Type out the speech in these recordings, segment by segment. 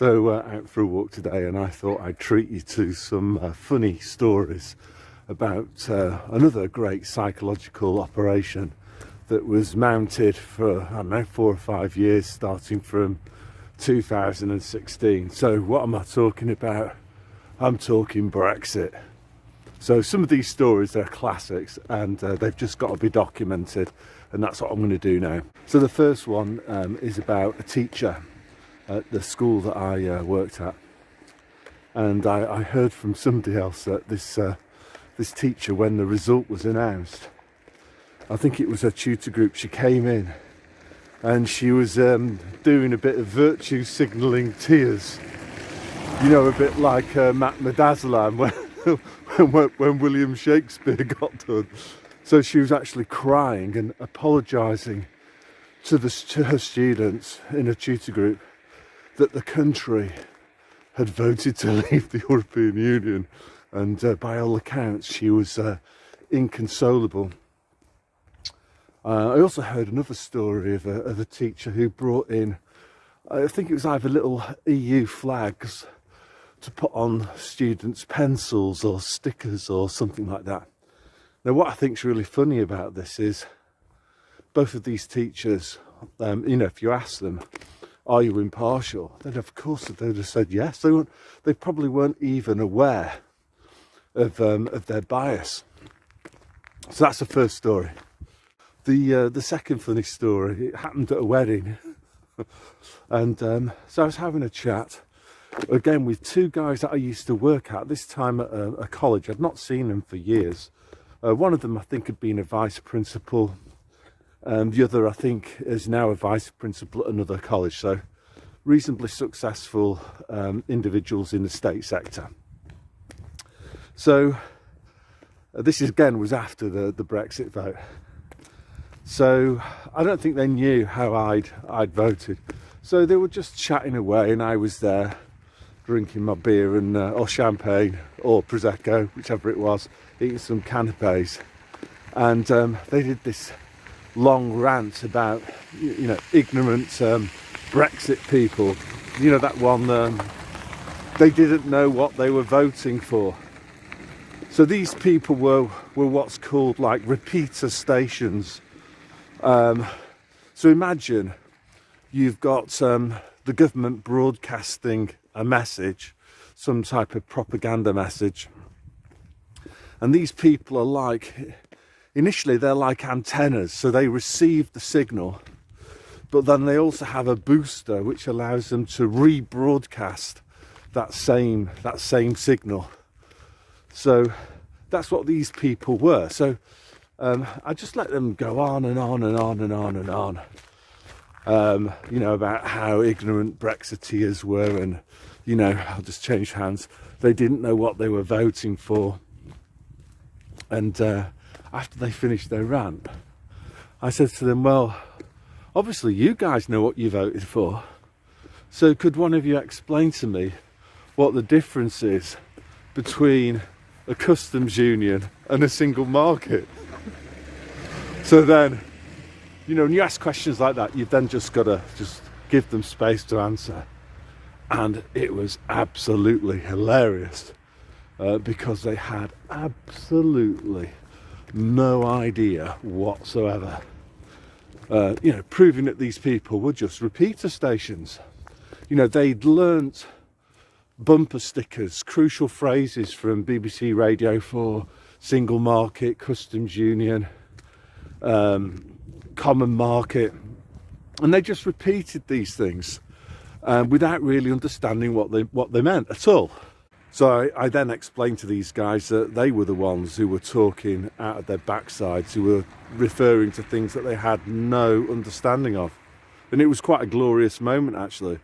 Out for a walk today, and I thought I'd treat you to some funny stories about another great psychological operation that was mounted for, I don't know, 4 or 5 years, starting from 2016. So what am I talking about? I'm talking Brexit. So some of these stories, they're classics, and they've just got to be documented, and that's what I'm going to do now. So the first one is about a teacher at the school that I worked at, and I heard from somebody else that this teacher, when the result was announced, I think it was her tutor group, she came in and she was doing a bit of virtue signalling tears, you know, a bit like Matt Madazzalam when William Shakespeare got done. So she was actually crying and apologising to her students in a tutor group that the country had voted to leave the European Union, and by all accounts she was inconsolable. I also heard another story of a teacher who brought in, I think it was either little EU flags to put on students' pencils or stickers or something like that. Now what I think is really funny about this is both of these teachers, you know, if you ask them, are you impartial? Then of course they'd have said yes. They probably weren't even aware of their bias. So that's the first story. The second funny story, it happened at a wedding. And so I was having a chat, again, with two guys that I used to work at, this time at a college. I'd not seen them for years. One of them, I think, had been a vice principal. The other, I think, is now a vice principal at another college. So reasonably successful individuals in the state sector. So this again was after the Brexit vote. So I don't think they knew how I'd voted. So they were just chatting away, and I was there drinking my beer and or champagne or prosecco, whichever it was, eating some canapes, and they did this long rant about, you know, ignorant Brexit people. You know, that one, they didn't know what they were voting for. So these people were what's called like repeater stations. So imagine you've got the government broadcasting a message, some type of propaganda message, and these people are like, initially they're like antennas, so they receive the signal, but then they also have a booster which allows them to rebroadcast that same signal. So that's what these people were. So I just let them go on and on and on and on and on, you know, about how ignorant Brexiteers were, and, you know, I'll just change hands, they didn't know what they were voting for. And after they finished their rant, I said to them, well, obviously you guys know what you voted for, so could one of you explain to me what the difference is between a customs union and a single market? So then, you know, when you ask questions like that, you've then just got to just give them space to answer. And it was absolutely hilarious because they had absolutely no idea whatsoever. You know, proving that these people were just repeater stations. You know, they'd learnt bumper stickers, crucial phrases from BBC Radio 4, single market, customs union, common market, and they just repeated these things without really understanding what they meant at all. So I then explained to these guys that they were the ones who were talking out of their backsides, who were referring to things that they had no understanding of. And it was quite a glorious moment, actually.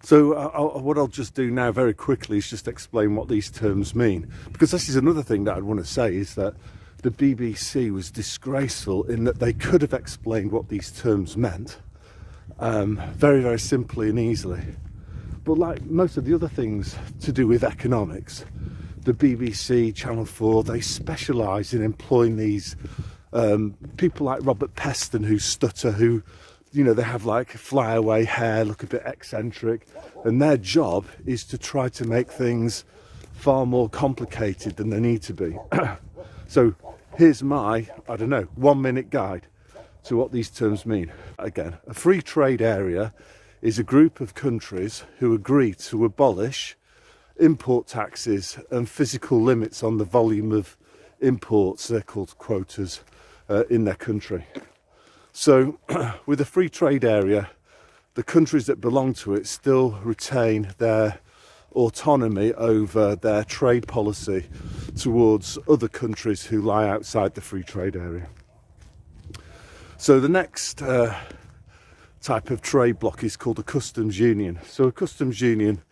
So what I'll just do now very quickly is just explain what these terms mean. Because this is another thing that I'd want to say, is that the BBC was disgraceful in that they could have explained what these terms meant very, very simply and easily. But like most of the other things to do with economics, the BBC, Channel 4, they specialise in employing these people like Robert Peston, who stutter, who they have like flyaway hair, look a bit eccentric, and their job is to try to make things far more complicated than they need to be. So here's my, 1-minute guide to what these terms mean. Again, a free trade area is a group of countries who agree to abolish import taxes and physical limits on the volume of imports, they're called quotas, in their country. So with a free trade area, the countries that belong to it still retain their autonomy over their trade policy towards other countries who lie outside the free trade area. So the next type of trade block is called a customs union. So a customs union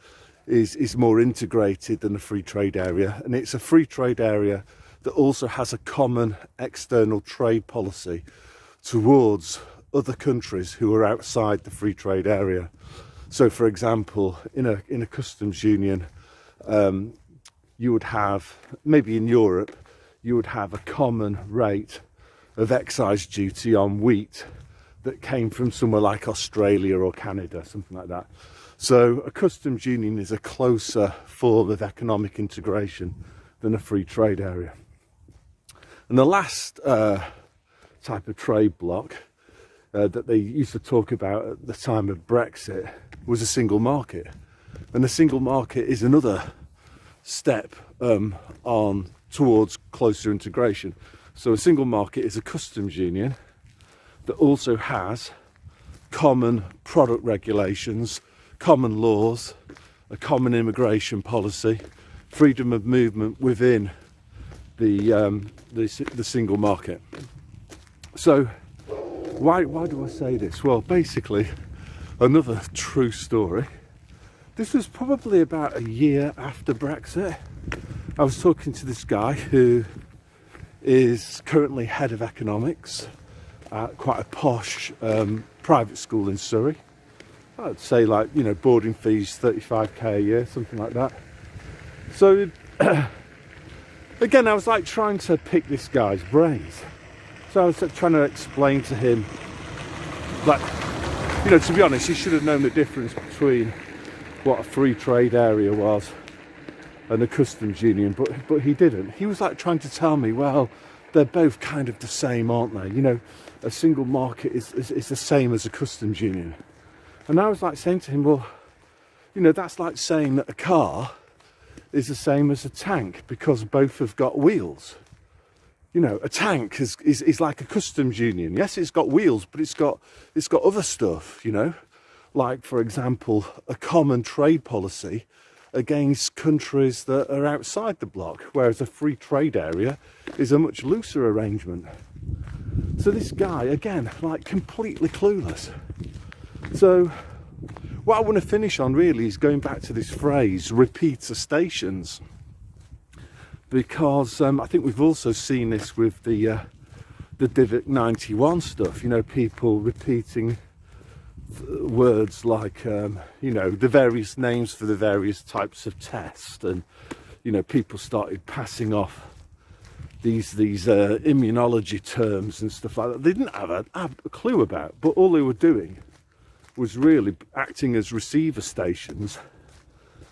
is more integrated than a free trade area, and it's a free trade area that also has a common external trade policy towards other countries who are outside the free trade area. So for example, in a customs union, you would have, maybe in Europe, you would have a common rate of excise duty on wheat that came from somewhere like Australia or Canada, something like that. So a customs union is a closer form of economic integration than a free trade area. And the last type of trade bloc that they used to talk about at the time of Brexit was a single market. And the single market is another step on towards closer integration. So a single market is a customs union that also has common product regulations, common laws, a common immigration policy, freedom of movement within the single market. So why do I say this? Well, basically, another true story. This was probably about a year after Brexit. I was talking to this guy who is currently head of economics at quite a posh private school in Surrey. I'd say boarding fees 35k a year, something like that. So again, I was trying to pick this guy's brains. So I was trying to explain to him, to be honest, he should have known the difference between what a free trade area was and a customs union, but he didn't. He was trying to tell me, well, they're both kind of the same, aren't they? A single market is the same as a customs union. And I was saying to him, well, that's like saying that a car is the same as a tank because both have got wheels. A tank is like a customs union. Yes, it's got wheels, but it's got other stuff, like, for example, a common trade policy against countries that are outside the bloc, whereas a free trade area is a much looser arrangement. So this guy, again, completely clueless. So what I want to finish on really is going back to this phrase, repeater stations, because I think we've also seen this with the Divic 91 stuff, people repeating words like, the various names for the various types of tests, and, people started passing off these immunology terms and stuff like that they didn't have a clue about, but all they were doing was really acting as receiver stations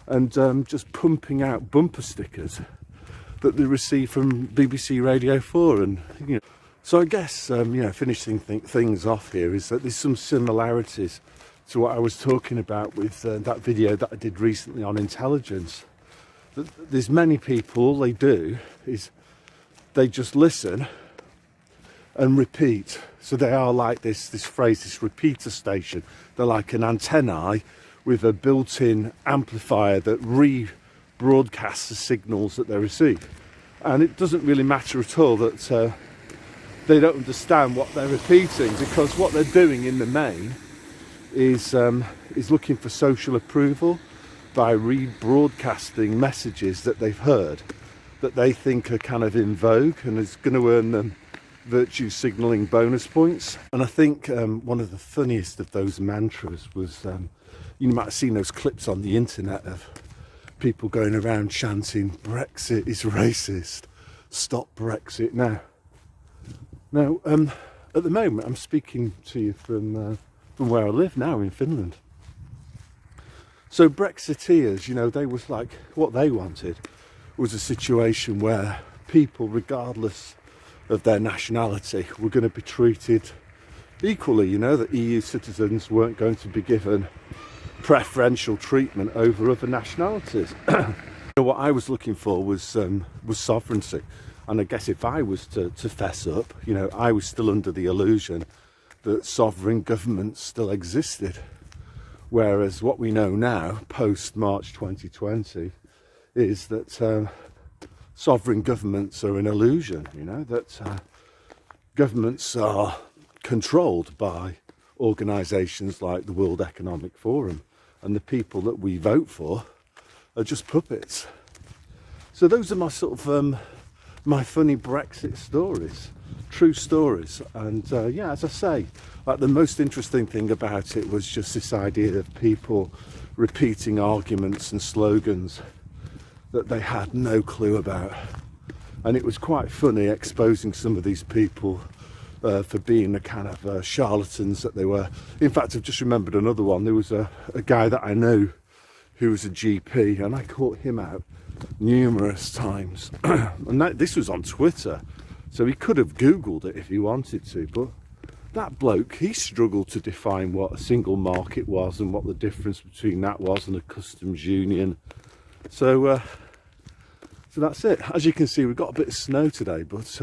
and just pumping out bumper stickers that they received from BBC Radio 4. And so I guess finishing things off here is that there's some similarities to what I was talking about with that video that I did recently on intelligence. There's many people, all they do is they just listen and repeat. So they are like this phrase, this repeater station. They're like an antennae with a built-in amplifier that rebroadcasts the signals that they receive. And it doesn't really matter at all that they don't understand what they're repeating, because what they're doing in the main is looking for social approval by rebroadcasting messages that they've heard that they think are kind of in vogue and is going to earn them virtue signalling bonus points. And I think one of the funniest of those mantras was, you might have seen those clips on the internet of people going around chanting, "Brexit is racist, stop Brexit now." Now, at the moment, I'm speaking to you from from where I live now in Finland. So Brexiteers, you know, they was like, what they wanted was a situation where people, regardless of their nationality, were going to be treated equally, you know, that EU citizens weren't going to be given preferential treatment over other nationalities. What I was looking for was sovereignty, and I guess if I was to fess up, you know, I was still under the illusion that sovereign governments still existed, whereas what we know now, post March 2020, is that sovereign governments are an illusion, you know, that governments are controlled by organisations like the World Economic Forum, and the people that we vote for are just puppets. So those are my sort of my funny Brexit stories, true stories. And yeah, as I say, like, the most interesting thing about it was just this idea of people repeating arguments and slogans that they had no clue about. And it was quite funny exposing some of these people for being the kind of charlatans that they were. In fact, I've just remembered another one. There was a guy that I knew who was a GP, and I caught him out numerous times. And this was on Twitter, so he could have Googled it if he wanted to, but that bloke, he struggled to define what a single market was and what the difference between that was and a customs union. So that's it. As you can see, we've got a bit of snow today, but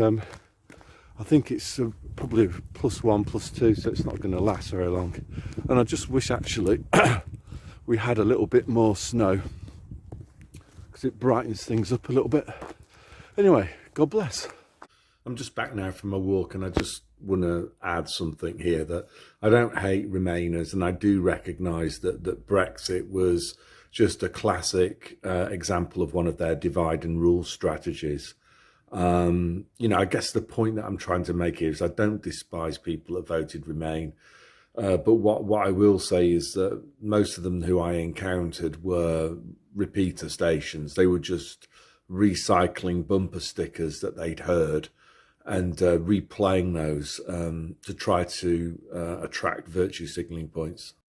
I think it's probably +1, +2, so it's not going to last very long. And I just wish actually we had a little bit more snow, because it brightens things up a little bit. Anyway, God bless. I'm just back now from my walk, and I just want to add something here, that I don't hate Remainers, and I do recognise that Brexit was just a classic example of one of their divide and rule strategies. You know, I guess the point that I'm trying to make here is I don't despise people that voted Remain, but what I will say is that most of them who I encountered were repeater stations. They were just recycling bumper stickers that they'd heard and replaying those to try to attract virtue signalling points.